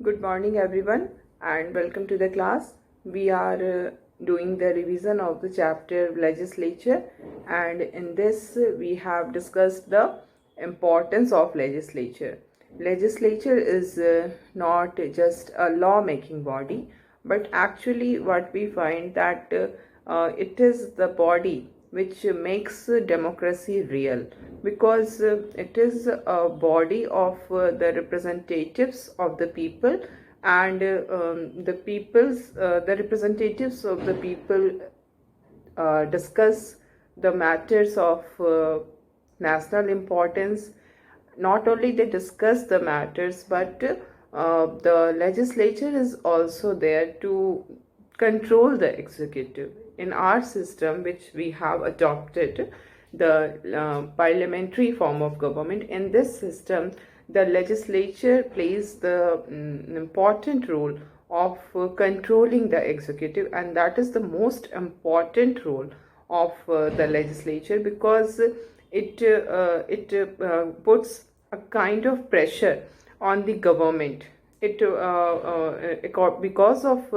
Good morning, everyone, and welcome to the class. We are doing the revision of the chapter Legislature, and in this, we have discussed the importance of legislature. Legislature is not just a law-making body, but actually, what we find that it is the body which makes democracy real, because it is a body of the representatives of the people, and the representatives of the people discuss the matters of national importance. Not only they discuss the matters, but the legislature is also there to control the executive. In our system, which we have adopted, the parliamentary form of government, in this system the legislature plays the important role of controlling the executive, and that is the most important role of the legislature, because it puts a kind of pressure on the government. Because of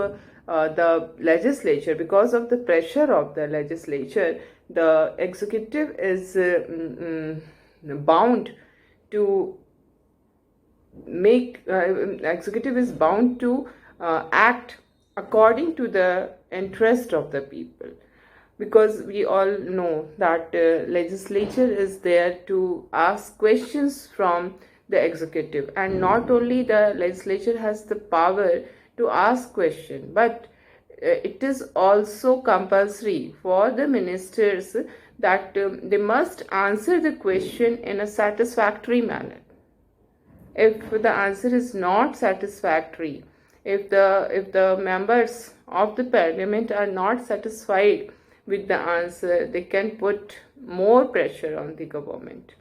the legislature, because of the pressure of the legislature, the executive is bound to executive is bound to act according to the interest of the people, because we all know that legislature is there to ask questions from the executive, and not only the legislature has the power to ask question, but it is also compulsory for the ministers that they must answer the question in a satisfactory manner. If the answer is not satisfactory, if the members of the parliament are not satisfied with the answer, they can put more pressure on the government.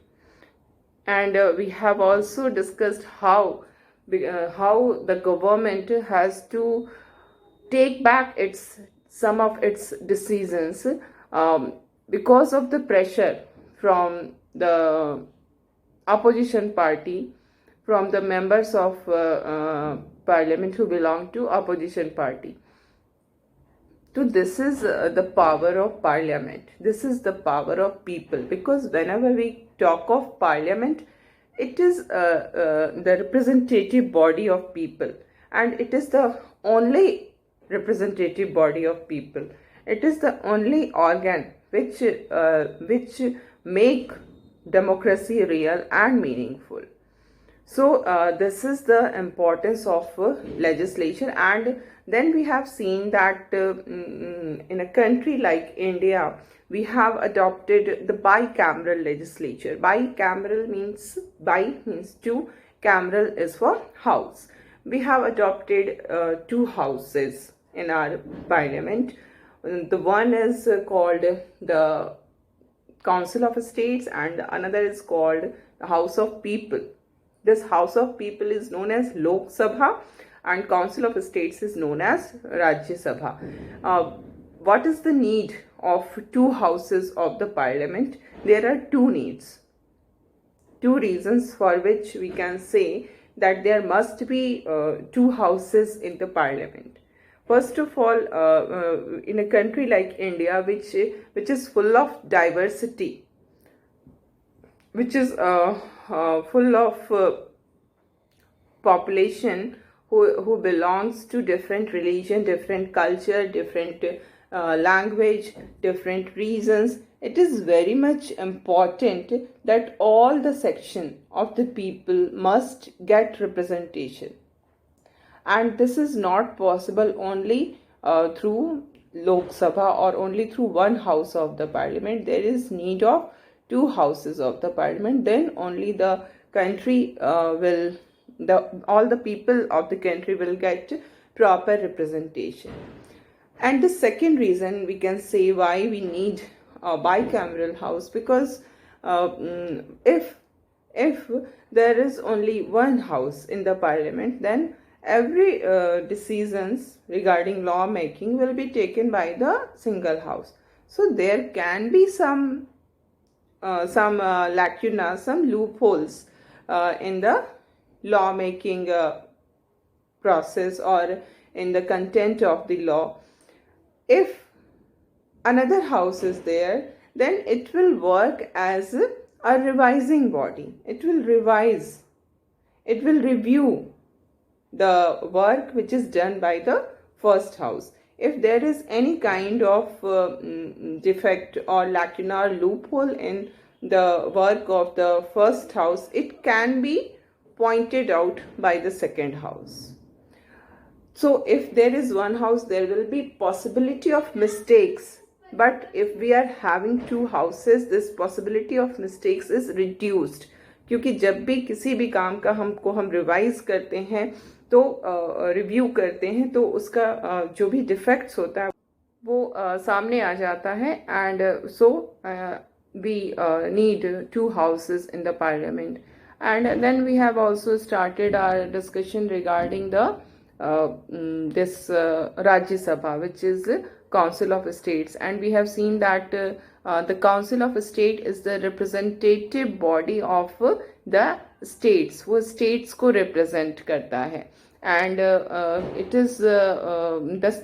And we have also discussed how the government has to take back some of its decisions, because of the pressure from the opposition party, from the members of parliament who belong to opposition party. So this is the power of parliament. This is the power of people, because whenever we talk of parliament, it is the representative body of people, and it is the only representative body of people. It is the only organ which make democracy real and meaningful. So this is the importance of legislation. And then we have seen that in a country like India, we have adopted the bicameral legislature. Bicameral means two, cameral is for house. We have adopted two houses in our parliament. The one is called the Council of States, and another is called the House of People. This House of People is known as Lok Sabha, and Council of States is known as Rajya Sabha. What is the need of two houses of the parliament? There are two needs, two reasons for which we can say that there must be two houses in the parliament. First of all, in a country like India, which is full of diversity, which is full of population who belongs to different religion, different culture, different language, different reasons, it is very much important that all the section of the people must get representation. And this is not possible only through Lok Sabha or only through one house of the parliament. There is need of two houses of the parliament. Then only the country all the people of the country will get proper representation. And the second reason we can say why we need a bicameral house, because if there is only one house in the parliament, then every decisions regarding lawmaking will be taken by the single house. So there can be some lacunas, some loopholes in the lawmaking process or in the content of the law. If another house is there, then it will work as a revising body. It will revise, it will review the work which is done by the first house. If there is any kind of defect or lacuna or loophole in the work of the first house, it can be pointed out by the second house. So if there is one house, there will be possibility of mistakes, but if we are having two houses, this possibility of mistakes is reduced, क्योंकि जब भी किसी भी काम का हम revise करते हैं तो रिव्यू करते हैं तो उसका जो भी डिफेक्ट्स होता है वो सामने आ जाता है. And so we need two houses in the parliament. And then we have also started our discussion regarding the this Rajya Sabha, which is Council of States, and we have seen that the Council of State is the representative body of the states, वो states को represent करता है. And it is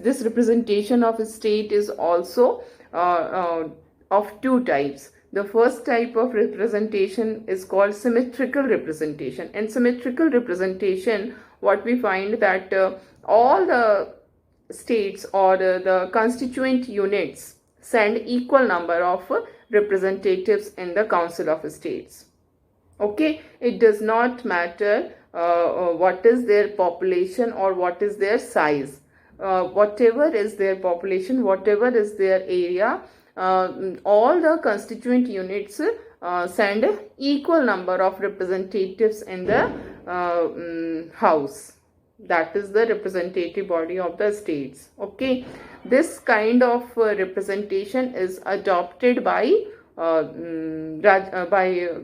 this representation of a state is also of two types. The first type of representation is called symmetrical representation. In symmetrical representation, what we find that all the states or the constituent units send equal number of representatives in the Council of States. Okay, it does not matter what is their population or what is their size. Whatever is their population, whatever is their area, all the constituent units send equal number of representatives in the house. That is the representative body of the states. Okay, this kind of representation is adopted by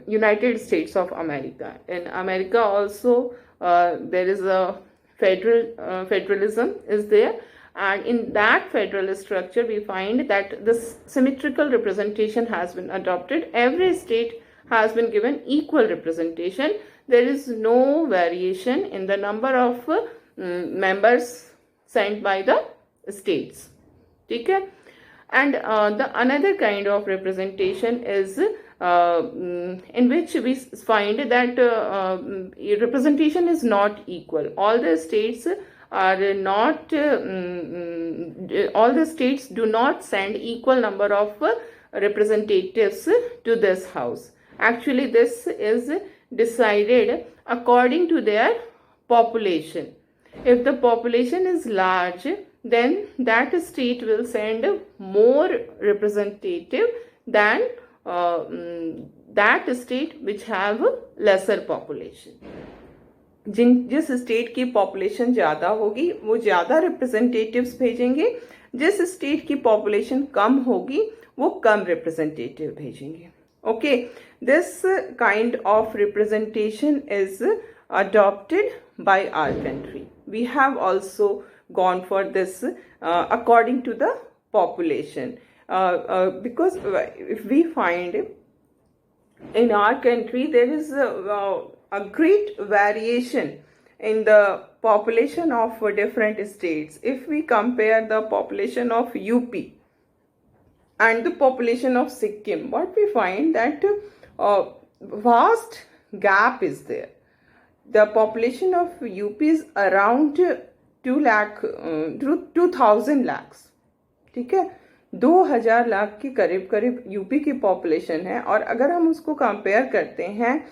United States of America. In America also there is a federalism is there, and in that federal structure we find that this symmetrical representation has been adopted. Every state has been given equal representation. There is no variation in the number of members sent by the states. Okay? And the another kind of representation is in which we find that representation is not equal. All the states are not all the states do not send equal number of representatives to this house. Actually, this is decided according to their population. If the population is large, then that state will send more representative than that state which have lesser population. जिस state की population ज़्यादा होगी वो ज़्यादा representatives भेजेंगे, जिस state की population कम होगी वो कम रिप्रेजेंटेटिव भेजेंगे. Okay, this kind of representation is adopted by our country. We have also gone for this according to the population, because if we find in our country there is a great variation in the population of different states. If we compare the population of UP and the population of Sikkim, what we find that vast gap is there. The population of UP is around 2000 lakhs. ठीक है, 2000 लाख के करीब करीब UP की population है. और अगर हम उसको कंपेयर करते हैं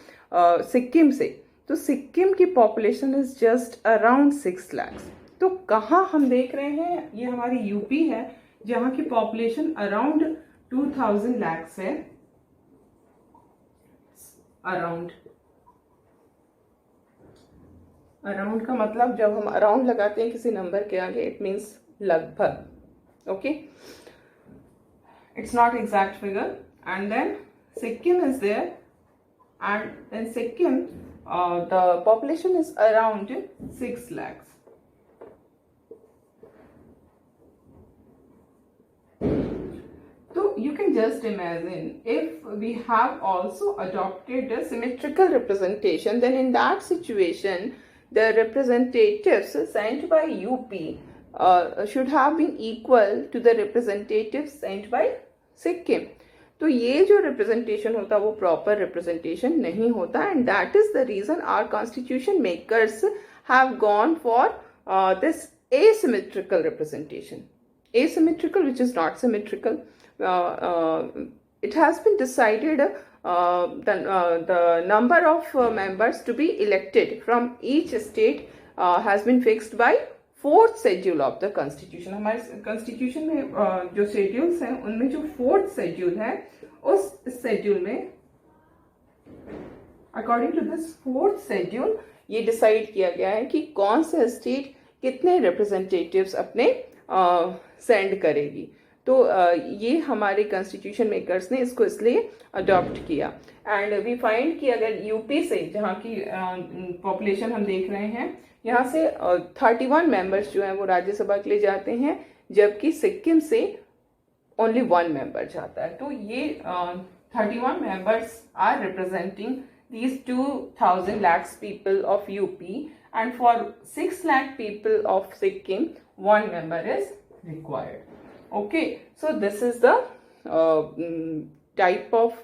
सिक्किम से, तो सिक्किम की population is just around 6 lakhs. तो कहाँ हम देख रहे हैं, ये हमारी यूपी है जहाँ की पॉपुलेशन अराउंड 2000 lakhs है. अराउंड का मतलब जब हम अराउंड लगाते हैं किसी नंबर के आगे, इट मीन्स लगभग. Okay, it's not exact figure. And then Sikkim is there, and then Sikkim the population is around 6 lakhs. So you can just imagine if we have also adopted a symmetrical representation, then in that situation the representatives sent by UP should have been equal to the representatives sent by Sikkim. तो ये जो representation होता है वो proper representation नहीं होता, and that is the reason our constitution makers have gone for this asymmetrical representation. Asymmetrical, which is not symmetrical. It has been decided the number of members to be elected from each state has been fixed by fourth schedule of the constitution. हमारे constitution में जो schedules हैं उनमें जो fourth schedule है उस schedule में according to this fourth schedule ये decide किया गया है कि कौन सा state कितने रिप्रेजेंटेटिव्स अपने सेंड करेगी. तो ये हमारे कॉन्स्टिट्यूशन मेकर्स ने इसको इसलिए अडॉप्ट किया. एंड वी फाइंड कि अगर यूपी से, जहाँ की पॉपुलेशन हम देख रहे हैं, यहाँ से 31 मेंबर्स जो हैं वो राज्यसभा के लिए जाते हैं, जबकि सिक्किम से ओनली 1 मेंबर जाता है. तो ये 31 members are representing these 2000 lakhs people of UP, and for 6 lakh people of Sikkim 1 member is required. Okay, so this is the type of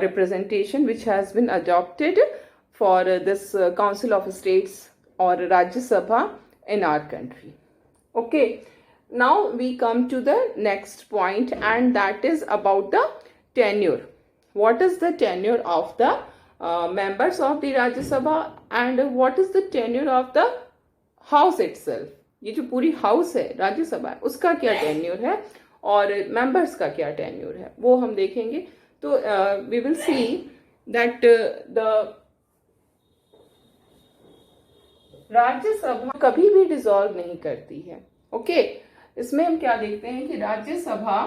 representation which has been adopted for this Council of States or Rajya Sabha in our country. Okay, now we come to the next point, and that is about the tenure. What is the tenure of the members of the Rajya Sabha, and what is the tenure of the house itself? ये जो पूरी house है राज्य सभा है उसका क्या tenure है और मेंबर्स का क्या टेन्योर है वो हम देखेंगे. तो we will see that the Rajya Sabha कभी भी डिसॉल्व नहीं करती है. ओके, इसमें हम क्या देखते हैं कि Rajya Sabha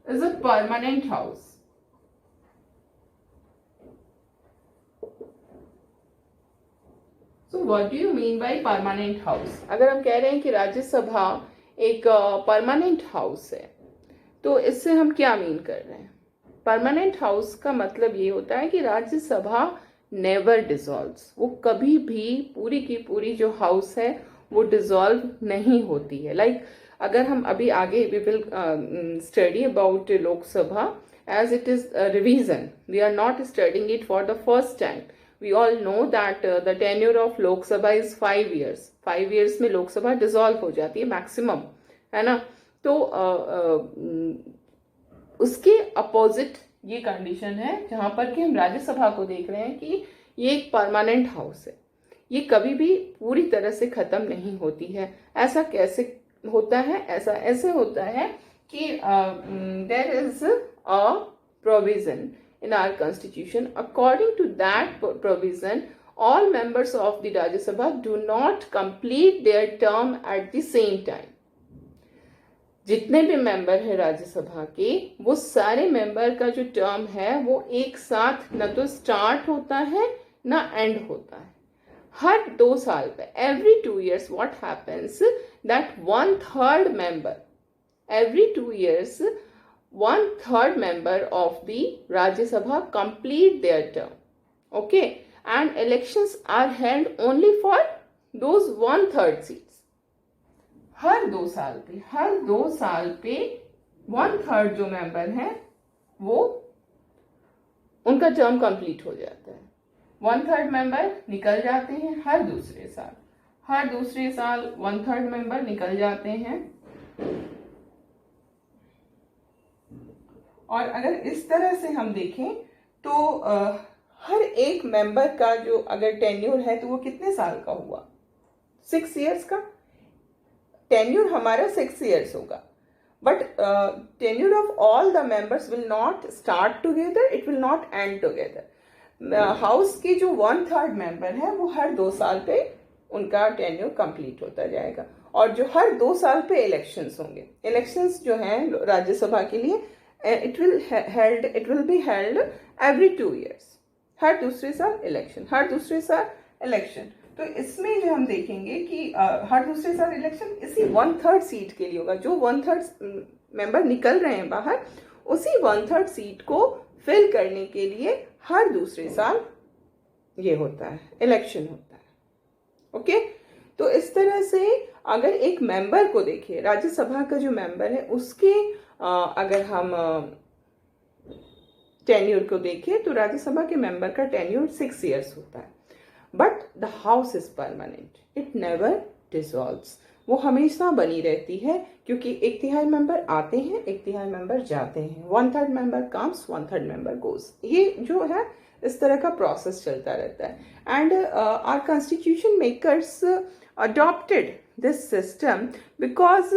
is a permanent house. So what do you mean by permanent house? अगर हम कह रहे हैं कि राज्यसभा एक परमानेंट हाउस है, तो इससे हम क्या मीन कर रहे हैं? परमानेंट हाउस का मतलब ये होता है कि राज्यसभा नेवर डिसॉल्व्स. वो कभी भी पूरी की पूरी जो हाउस है वो डिसॉल्व नहीं होती है. लाइक अगर हम अभी आगे we will study about Lok Sabha as it is revision. We are not studying it for the first time. We all know that the tenure of Lok Sabha is 5 years. 5 years में लोकसभा डिसॉल्व हो जाती है मैक्सिमम, है ना. तो उसके अपोजिट ये कंडीशन है जहां पर कि हम राज्यसभा को देख रहे हैं कि ये एक परमानेंट हाउस है, ये कभी भी पूरी तरह से खत्म नहीं होती है. ऐसा कैसे होता है? ऐसा ऐसे होता है कि there is a provision in our constitution. According to that provision, all members of the Rajya Sabha do not complete their term at the same time. जितने भी मेंबर है राज्यसभा के, वो सारे मेंबर का जो टर्म है वो एक साथ न तो स्टार्ट होता है ना एंड होता है. हर 2 साल पे, every 2 years, what happens that 1/3 member, every 2 years 1/3 member of the Rajya Sabha complete their term. Okay, and elections are held only for those 1/3 seats. हर 2 साल पे 1/3 जो मेंबर हैं वो उनका टर्म कंप्लीट हो जाता है. 1/3 मेंबर निकल जाते हैं हर दूसरे साल 1/3 मेंबर निकल जाते हैं. और अगर इस तरह से हम देखें तो हर एक मेंबर का जो अगर टेन्योर है तो वो कितने साल का हुआ? 6 years का टेन्योर हमारा 6 years होगा. But tenure of all the members will not start together, it will not and together. House के जो 1/3 मेंबर है वो हर 2 साल पे उनका टेन्योर कंप्लीट होता जाएगा. और जो हर 2 साल पे इलेक्शंस होंगे, इलेक्शंस जो हैं राज्यसभा के लिए it will be held every 2 years. हर दूसरे साल इलेक्शन. तो इसमें जो हम देखेंगे कि हर दूसरे साल इलेक्शन इसी 1/3 सीट के लिए होगा. जो 1/3 मेंबर निकल रहे हैं बाहर, उसी 1/3 सीट को फिल करने के लिए हर दूसरे साल ये होता है, इलेक्शन होता है। ओके, तो इस तरह से अगर एक मेंबर को देखिए, राज्यसभा का जो मेंबर है उसके अगर हम टेन्यूर को देखें तो राज्यसभा के मेंबर का टेन्यूर 6 years होता है, but the house is permanent, it never dissolves. वो हमेशा बनी रहती है, क्योंकि 1/3 मेंबर आते हैं, 1/3 मेंबर जाते हैं, 1/3 मेंबर कम्स, 1/3 मेंबर गोज। ये जो है इस तरह का प्रोसेस चलता रहता है। And our constitution makers adopted this system because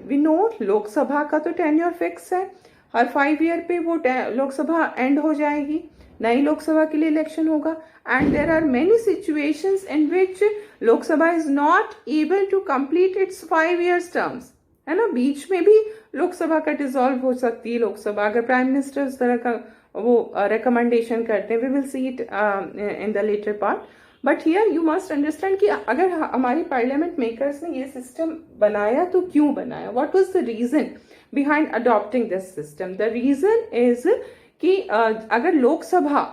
we know Lok Sabha का तो टेन्योर फिक्स है, हर 5 year पे वो लोकसभा एंड हो जाएगी, नई लोकसभा के लिए इलेक्शन होगा। And there are many situations in which Lok Sabha is not able to complete its 5 years terms, है ना, बीच में भी लोकसभा का डिसॉल्व हो सकती है लोकसभा, अगर प्राइम मिनिस्टर इस तरह का वो रिकमेंडेशन करते हैं। We will see it in the later part, but here you must understand कि अगर हमारी पार्लियामेंट मेकर्स ने ये सिस्टम बनाया तो क्यों बनाया, what was the reason behind adopting this system. The reason is कि अगर लोकसभा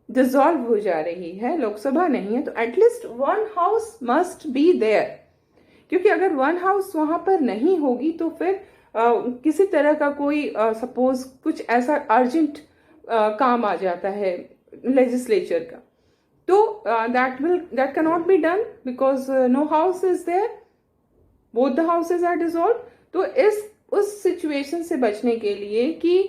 डिसॉल्व हो जा रही है, लोकसभा नहीं है, तो at least 1 house must be there, क्योंकि अगर 1 हाउस वहां पर नहीं होगी तो फिर किसी तरह का कोई सपोज कुछ ऐसा अर्जेंट काम आ जाता है लेजिस्लेचर का, तो that cannot be done because no house is there, both the houses are dissolved। तो उस सिचुएशन से बचने के लिए कि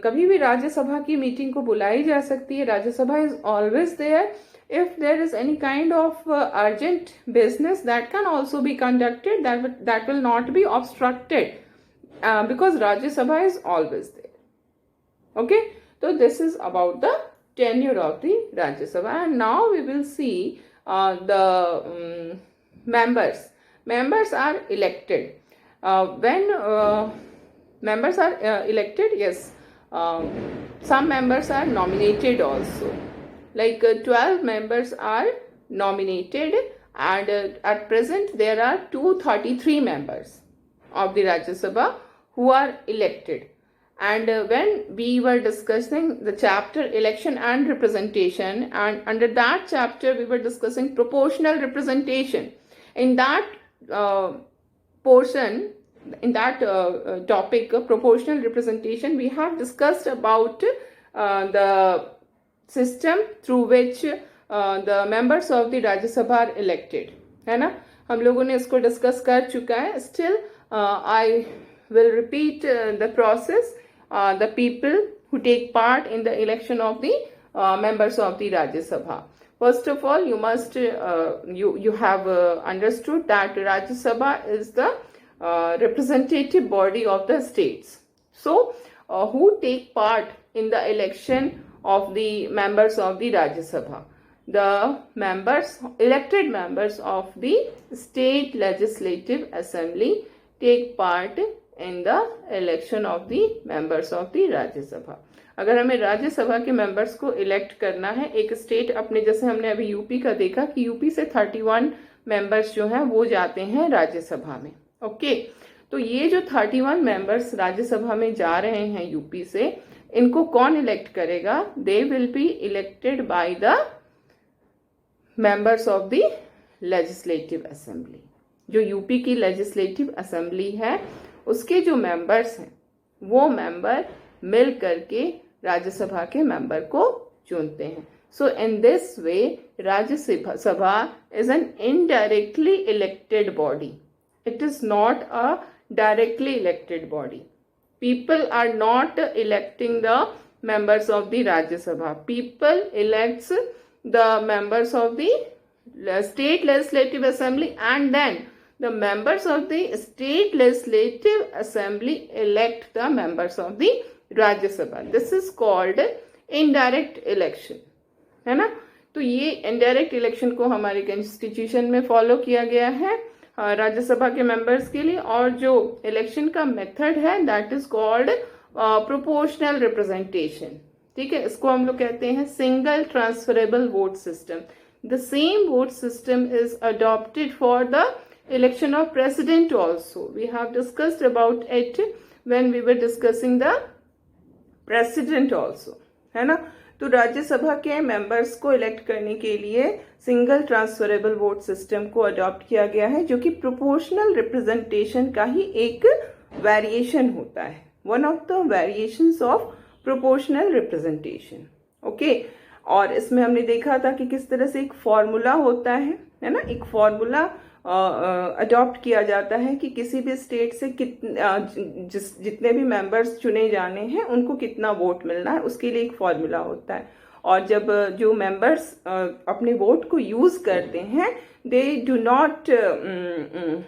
कभी भी राज्यसभा की मीटिंग को बुलाई जा सकती है, Rajya Sabha is always there, if there is any kind of urgent business that can also be conducted, that will not be obstructed because Rajya Sabha is always there. Okay, so this is about the tenure of the Rajya Sabha, and now we will see the members are elected. When members are elected, yes, some members are nominated also, like 12 members are nominated, and at present there are 233 members of the Rajya Sabha who are elected. And when we were discussing the chapter election and representation, and under that chapter we were discussing proportional representation, in that portion, in that topic of proportional representation, we have discussed about the system through which the members of the Rajya Sabha are elected, है ना, हम लोगों ने इसको discuss कर चुका है। Still I will repeat the process, the people who take part in the election of the members of the Rajya Sabha. First of all, you must you have understood that Rajya Sabha is the representative body of the states. So who take part in the election of the members of the Rajya Sabha? The members, elected members of the state legislative assembly take part in the election of the members of the Rajya Sabha. अगर हमें राज्य सभा के members को elect करना है, एक state अपने, जैसे हमने अभी यूपी का देखा कि यूपी से 31 मेंबर्स जो हैं वो जाते हैं राज्यसभा में। ओके, तो ये जो 31 मेंबर्स राज्यसभा में जा रहे हैं यूपी से, इनको कौन इलेक्ट करेगा? They will be elected by the members of the legislative assembly. जो यूपी की लेजिस्लेटिव असेंबली है उसके जो मेंबर्स हैं वो मेंबर मिल करके राज्यसभा के मेंबर को चुनते हैं। So in this way Rajya Sabha is an indirectly elected body, it is not a directly elected body. People are not electing the members of the Rajya Sabha. People elects the members of the state legislative assembly, and then the members of the state legislative assembly elect the members of the Rajya Sabha. This is called indirect election, है ना। तो ये indirect election को हमारे constitution में follow किया गया है राज्यसभा के मेंबर्स के लिए, और जो इलेक्शन का मेथड है that is called proportional representation. ठीक है, इसको हम लोग कहते हैं single transferable vote system. The same vote system is adopted for the election of president also. We have discussed about it when we were discussing the president also, है ना। तो राज्यसभा के मेंबर्स को इलेक्ट करने के लिए सिंगल ट्रांसफरेबल वोट सिस्टम को adopt किया गया है, जो कि प्रोपोर्शनल रिप्रेजेंटेशन का ही एक वेरिएशन होता है, one of the variations of proportional representation. Okay, और इसमें हमने देखा था कि किस तरह से एक फॉर्मूला होता है ना, एक फॉर्मूला अडॉप्ट किया जाता है कि किसी भी स्टेट से जितने भी मेंबर्स चुने जाने हैं उनको कितना वोट मिलना है, उसके लिए एक फॉर्मूला होता है। और जब जो मेंबर्स अपने वोट को यूज करते हैं, they do not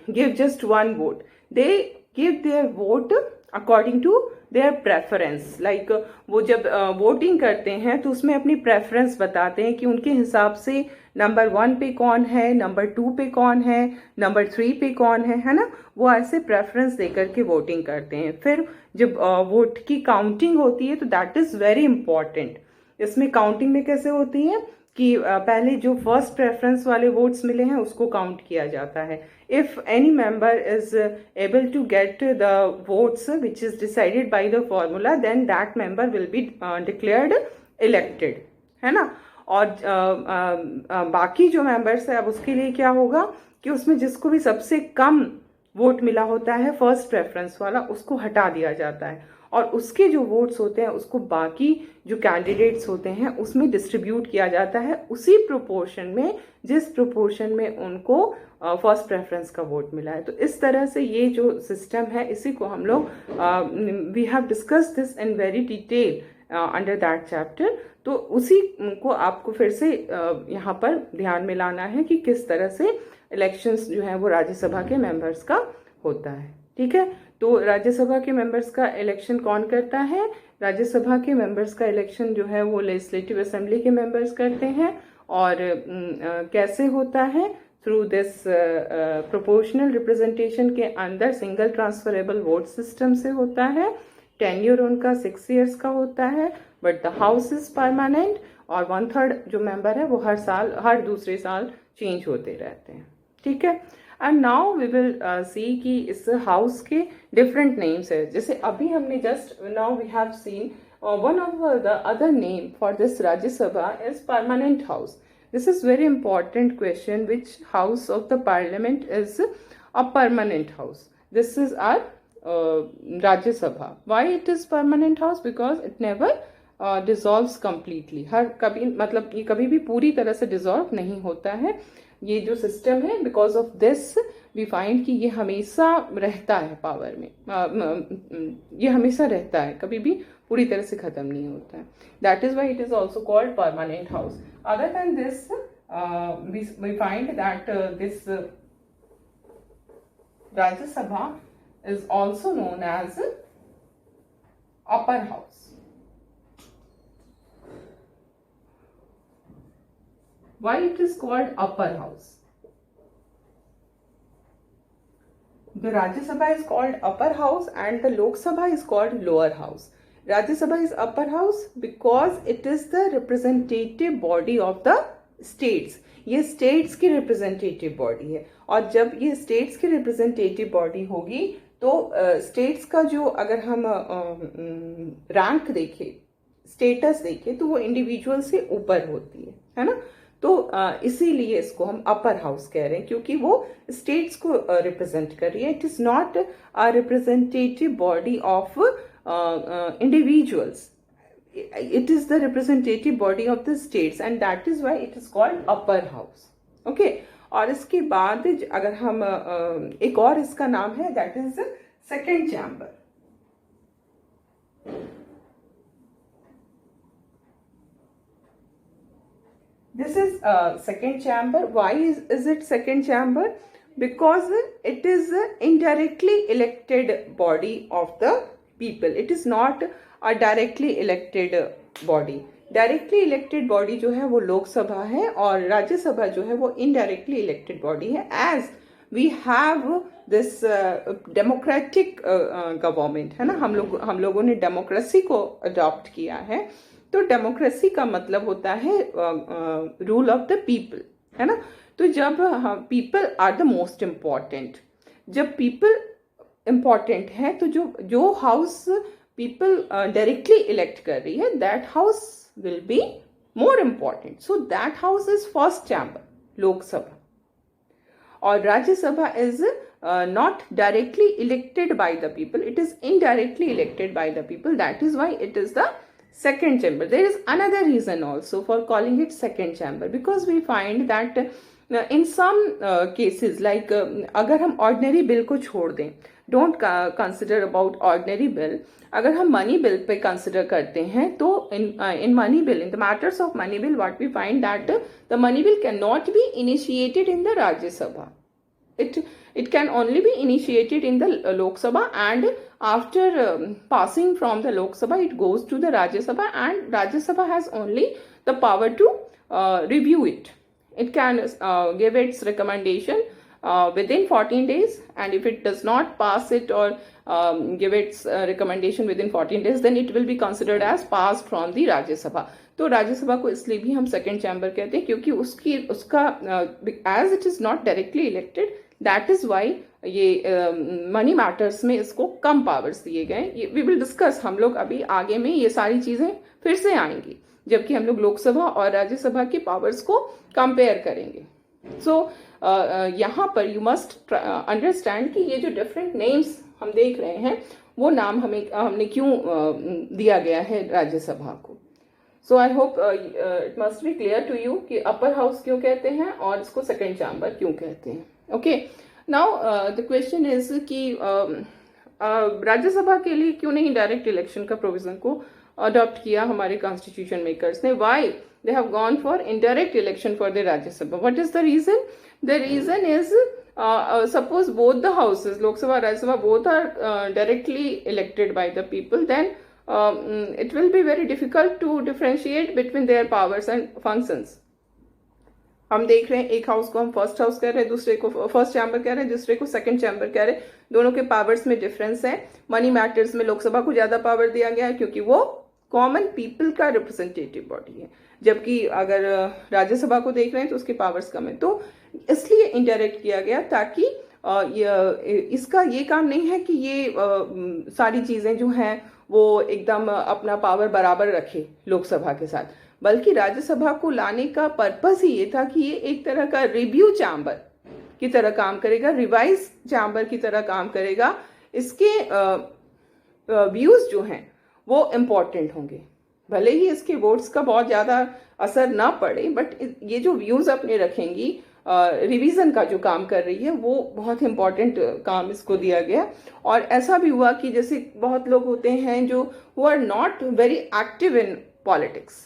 give just one vote, they give their vote according to their preference. Like वो जब वोटिंग करते हैं तो उसमें अपनी प्रेफरेंस बताते हैं कि उनके हिसाब से नंबर 1 पे कौन है, नंबर 2 पे कौन है, नंबर 3 पे कौन है ना। वो ऐसे प्रेफरेंस देकर के वोटिंग करते हैं। फिर जब वोट की काउंटिंग होती है तो दैट इज वेरी इंपॉर्टेंट। इसमें काउंटिंग में कैसे होती है कि पहले जो फर्स्ट प्रेफरेंस वाले वोट्स मिले हैं उसको काउंट किया जाता है। If any member is able to get the votes which is decided by the formula, then that member will be declared elected, है ना। और बाकी जो मेंबर्स है, अब उसके लिए क्या होगा कि उसमें जिसको भी सबसे कम वोट मिला होता है फर्स्ट प्रेफरेंस वाला, उसको हटा दिया जाता है और उसके जो वोट्स होते हैं उसको बाकी जो कैंडिडेट्स होते हैं उसमें डिस्ट्रीब्यूट किया जाता है, उसी प्रोपोर्शन में जिस प्रोपोर्शन में उनको फर्स्ट प्रेफरेंस का वोट मिला है। तो इस तरह से ये जो सिस्टम है, इसी को हम लोग we have discussed this in very detail under that chapter. तो उसी को आपको फिर से यहाँ पर ध्यान में लाना है कि किस तरह से इलेक्शंस जो है वो राज्यसभा के मेंबर्स का होता है। ठीक है, तो राज्यसभा के मेंबर्स का इलेक्शन कौन करता है? राज्यसभा के मेंबर्स का इलेक्शन जो है वो लेजिस्लेटिव असेंबली के मेंबर्स करते हैं। और कैसे होता है? थ्रू दिस प्रोपोर्शनल रिप्रेजेंटेशन के अंदर सिंगल ट्रांसफरेबल वोट सिस्टम से होता है। टेन्योर उनका 6 years का होता है, but the house is permanent. और 1/3 जो मेंबर है वो हर दूसरे साल चेंज होते रहते हैं। ठीक है, and now we will see कि इस हाउस के डिफरेंट नेम्स है। जैसे अभी हमने just now we have seen one of the other name for this Rajya Sabha is permanent house. This is very important question, which house of the parliament is a permanent house? This is our Rajya Sabha. Why it is permanent house? Because it never dissolves completely. हर कभी मतलब ये कभी भी पूरी तरह से dissolve नहीं होता है ये जो सिस्टम है। Because of this we find कि ये हमेशा रहता है पावर में, ये हमेशा रहता है, कभी भी पूरी तरह से खत्म नहीं होता है। That is why it is also called permanent house. Other than this we find that this Rajya Sabha is also known as upper house. Why it is called upper house? The Rajya Sabha is called upper house and the Lok Sabha is called lower house. Rajya Sabha is upper house because it is the representative body of the states. ये states की representative body है। और जब ये states की representative body होगी तो states का जो अगर हम रैंक देखें, स्टेटस देखें, तो वो इंडिविजुअल से ऊपर होती है ना। तो इसीलिए इसको हम अपर हाउस कह रहे हैं, क्योंकि वो स्टेट्स को रिप्रेजेंट कर रही है। It is not a representative body of individuals, it is the representative body of the states and that is why it is called upper house. Okay, और इसके बाद अगर हम एक और इसका नाम है, that is second chamber. This is second chamber. Why is it second chamber? Because it is indirectly elected body of the people. It is not a directly elected body. Directly elected body जो है वो लोकसभा है और राज्यसभा जो है वो indirectly elected body है। As we have this democratic government, है ना, हम लोगों ने डेमोक्रेसी को अडॉप्ट किया है। तो डेमोक्रेसी का मतलब होता है रूल ऑफ द पीपल, है ना। तो जब people are the most important, जब पीपल इम्पॉर्टेंट है तो जो हाउस पीपल डायरेक्टली इलेक्ट कर रही है, that house will be more important. So that house is first chamber, Lok Sabha. Or Rajya Sabha is not directly elected by the people, it is indirectly elected by the people. That is why it is the second chamber. There is another reason also for calling it second chamber, because we find that in some cases, like अगर हम ordinary bill को छोड़ दें, don't consider about ordinary bill, अगर हम money bill pay consider करते हैं तो in money bill, in the matters of money bill, what we find that the money bill can not be initiated in the Rajya Sabha. It can only be initiated in the Lok Sabha, and after passing from the Lok Sabha it goes to the Rajya Sabha, and Rajya Sabha has only the power to review it. It can give its recommendation within 14 days, and if it does not pass it or give its recommendation within 14 days, then it will be considered as passed from the Rajya Sabha. तो राज्य सभा को इसलिए भी हम second chamber कहते हैं क्योंकि उसका as it is not directly elected, that is why ये मनी मैटर्स में इसको कम पावर्स दिए गए. वी विल डिस्कस, हम लोग अभी आगे में ये सारी चीजें फिर से आएंगी जबकि हम लोग लोकसभा और राज्यसभा की पावर्स को कंपेयर करेंगे. सो यहाँ पर यू मस्ट अंडरस्टैंड कि ये जो डिफरेंट नेम्स हम देख रहे हैं वो नाम हमने क्यों दिया गया है राज्यसभा को. So I hope it must be clear to you कि अपर हाउस क्यों कहते हैं और इसको सेकेंड चैम्बर क्यों कहते हैं. Okay, now the question is कि राज्यसभा के लिए क्यों नहीं डायरेक्ट इलेक्शन का प्रोविजन को अडॉप्ट किया हमारे कॉन्स्टिट्यूशन मेकर्स ने. Why they have gone for indirect election for the Rajya Sabha? What is the reason? The reason is suppose both the houses, Lok Sabha, Rajya Sabha, both are directly elected by the people, then it will be very difficult to differentiate between their powers and functions. हम देख रहे हैं एक house को हम first house कह रहे हैं, दूसरे को फर्स्ट चैम्बर कह रहे हैं, दूसरे को सेकंड चैम्बर कह रहे हैं. दोनों के पावर्स में डिफरेंस है. मनी मैटर्स में लोकसभा को ज्यादा पावर दिया गया है क्योंकि वो कॉमन पीपल का रिप्रेजेंटेटिव बॉडी है, जबकि अगर राज्यसभा को देख रहे हैं तो उसके पावर्स कम है. तो इसलिए इनडायरेक्ट किया गया ताकि इसका ये काम नहीं है कि ये सारी चीजें जो हैं वो एकदम अपना पावर बराबर रखे लोकसभा के साथ, बल्कि राज्यसभा को लाने का पर्पस ही ये था कि ये एक तरह का रिव्यू चैम्बर की तरह काम करेगा, रिवाइज चैम्बर की तरह काम करेगा. इसके व्यूज जो हैं वो इम्पोर्टेंट होंगे, भले ही इसके वोट्स का बहुत ज़्यादा असर ना पड़े, बट ये जो व्यूज़ अपने रखेंगी, रिवीजन का जो काम कर रही है वो बहुत इम्पॉर्टेंट काम इसको दिया गया. और ऐसा भी हुआ कि जैसे बहुत लोग होते हैं जो who are not very active in politics,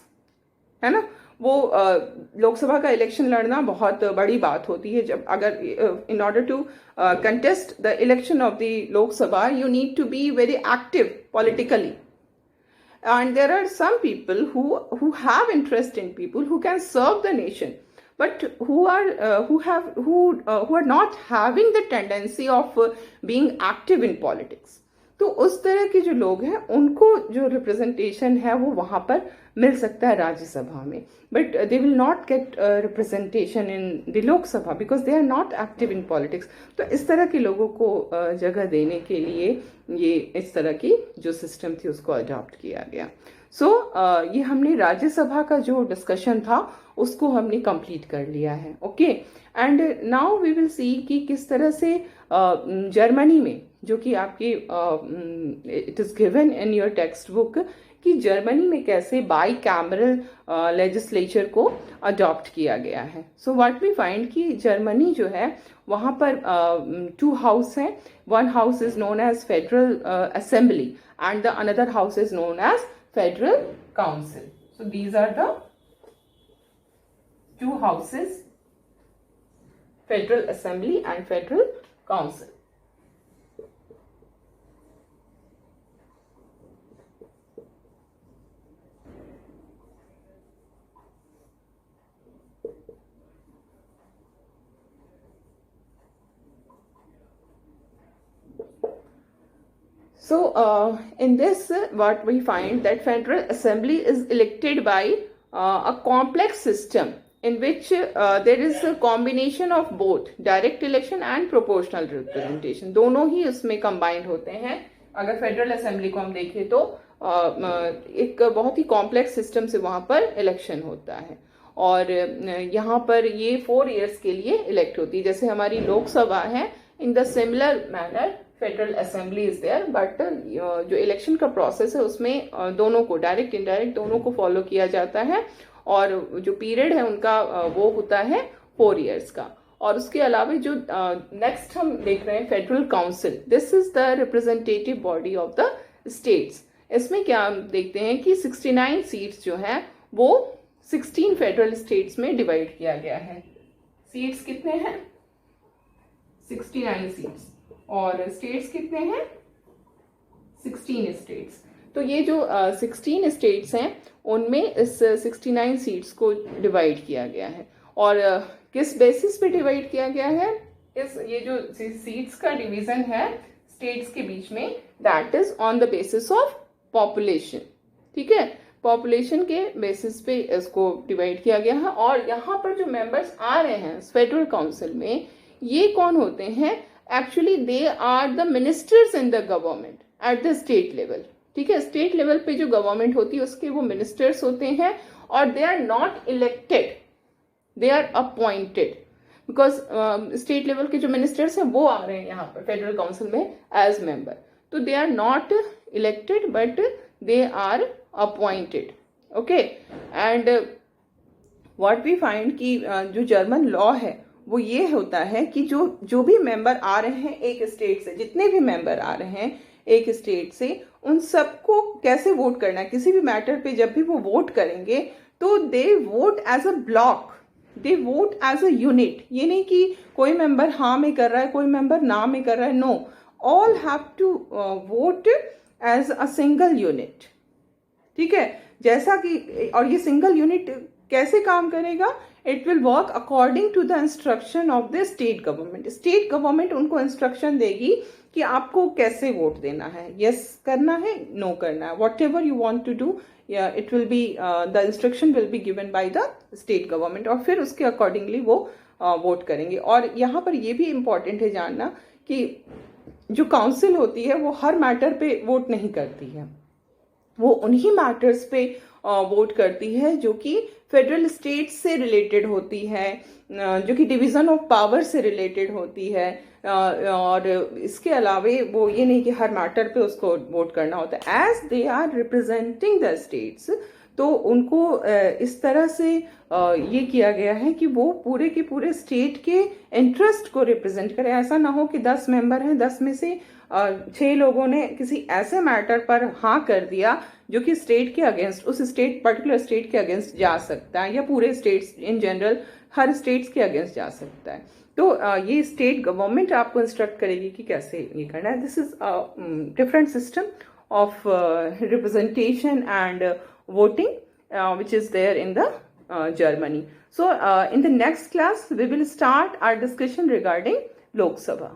है ना, वो लोकसभा का इलेक्शन लड़ना बहुत बड़ी बात होती है. जब अगर in order to contest the election of the Lok Sabha you need to be very active politically. And there are some people who have interest in people, who can serve the nation, but who are not having the tendency of being active in politics. तो उस तरह के जो लोग हैं उनको जो representation है वो वहां पर मिल सकता है राज्यसभा में, but they will not get representation in the Lok Sabha because they are not active in politics. तो इस तरह के लोगों को जगह देने के लिए ये इस तरह की जो सिस्टम थी उसको अडॉप्ट किया गया. सो ये हमने राज्यसभा का जो डिस्कशन था उसको हमने कंप्लीट कर लिया है. Okay, and now we will see कि किस तरह से जर्मनी में, जो कि आपके it is given in your textbook, कि जर्मनी में कैसे बाई कैमरल लेजिस्लेचर को अडॉप्ट किया गया है. सो व्हाट वी फाइंड कि जर्मनी जो है वहाँ पर 2 हाउस हैं. One house is known as federal assembly and the another house is known as federal council. So these are the 2 houses, Federal Assembly and Federal Council. So in this what we find that Federal Assembly is elected by a complex system in which there is a combination of both direct election and proportional representation. दोनों ही उसमें combined होते हैं. अगर federal assembly को हम देखें तो एक बहुत ही कॉम्प्लेक्स सिस्टम से वहाँ पर इलेक्शन होता है, और यहाँ पर ये 4 इयर्स के लिए इलेक्ट होती है। जैसे हमारी लोकसभा है, in the similar manner federal assembly is there, but जो इलेक्शन का प्रोसेस है उसमें दोनों को, डायरेक्ट इनडायरेक्ट दोनों को फॉलो किया जाता है, और जो पीरियड है उनका वो होता है 4 इयर्स का। और उसके अलावा जो नेक्स्ट हम देख रहे हैं federal council, this is the representative body of the states. इसमें क्या हम देखते हैं कि 69 सीट्स जो है वो 16 फेडरल स्टेट्स में डिवाइड किया गया है। सीट्स कितने हैं? 69 सीट्स, और स्टेट्स कितने हैं? 16 स्टेट्स। तो ये जो 16 स्टेट्स हैं उनमें इस 69 सीट्स को डिवाइड किया गया है। और किस बेसिस पे डिवाइड किया गया है? ये जो सीट्स का डिवीजन है स्टेट्स के बीच में, that is on the basis of population. ठीक है, पॉपुलेशन के बेसिस पे इसको डिवाइड किया गया है। और यहाँ पर जो मेंबर्स आ रहे हैं फेडरल काउंसिल में, ये कौन होते हैं? Actually they are the ministers in the government at the state level. ठीक है, स्टेट लेवल पे जो गवर्नमेंट होती है उसके वो मिनिस्टर्स होते हैं, और they are not elected, they are appointed, because state level के जो मिनिस्टर्स हैं वो आ रहे हैं यहाँ पर फेडरल काउंसिल में एज मेंबर। तो they are not elected but they are appointed. Okay, and what we find कि जो जर्मन लॉ है वो ये होता है कि जो भी मेंबर आ रहे हैं एक स्टेट से, जितने भी मेंबर आ रहे हैं एक स्टेट से, उन सबको कैसे वोट करना है। किसी भी मैटर पे जब भी वो वोट करेंगे तो they vote as a block, they vote as a unit. ये नहीं कि कोई मेंबर हाँ में कर रहा है, कोई मेंबर ना में कर रहा है, no, all have to vote as a single unit. ठीक है, जैसा कि, और ये सिंगल यूनिट कैसे काम करेगा? It will work according to the instruction of the state government. State government उनको इंस्ट्रक्शन देगी कि आपको कैसे वोट देना है, यस करना है, नो करना है, whatever you want to do, it will be the instruction will be given by the state government, और फिर उसके अकॉर्डिंगली वो वोट करेंगे। और यहाँ पर ये भी इम्पॉर्टेंट है जानना कि जो काउंसिल होती है वो हर मैटर पे वोट नहीं करती है, वो उन्हीं मैटर्स पे वोट करती है जो कि फेडरल स्टेट से रिलेटेड होती है, जो कि डिवीजन ऑफ पावर से रिलेटेड होती है, और इसके अलावे वो ये नहीं कि हर मैटर पे उसको वोट करना होता है। As they are representing the states, तो उनको इस तरह से ये किया गया है कि वो पूरे के पूरे स्टेट के इंटरेस्ट को रिप्रेजेंट करें। ऐसा ना हो कि 10 मेंबर हैं, 10 में से 6 लोगों ने किसी ऐसे मैटर पर हाँ कर दिया जो कि स्टेट के अगेंस्ट, उस स्टेट पर्टिकुलर स्टेट के अगेंस्ट जा सकता है, या पूरे states in general her states के अगेंस्ट जा सकता है। तो ये स्टेट गवर्नमेंट आपको इंस्ट्रक्ट करेगी कि कैसे ये करना है। This is different system of representation and voting which is there in the Germany. So in the next class we will start our discussion regarding Lok Sabha.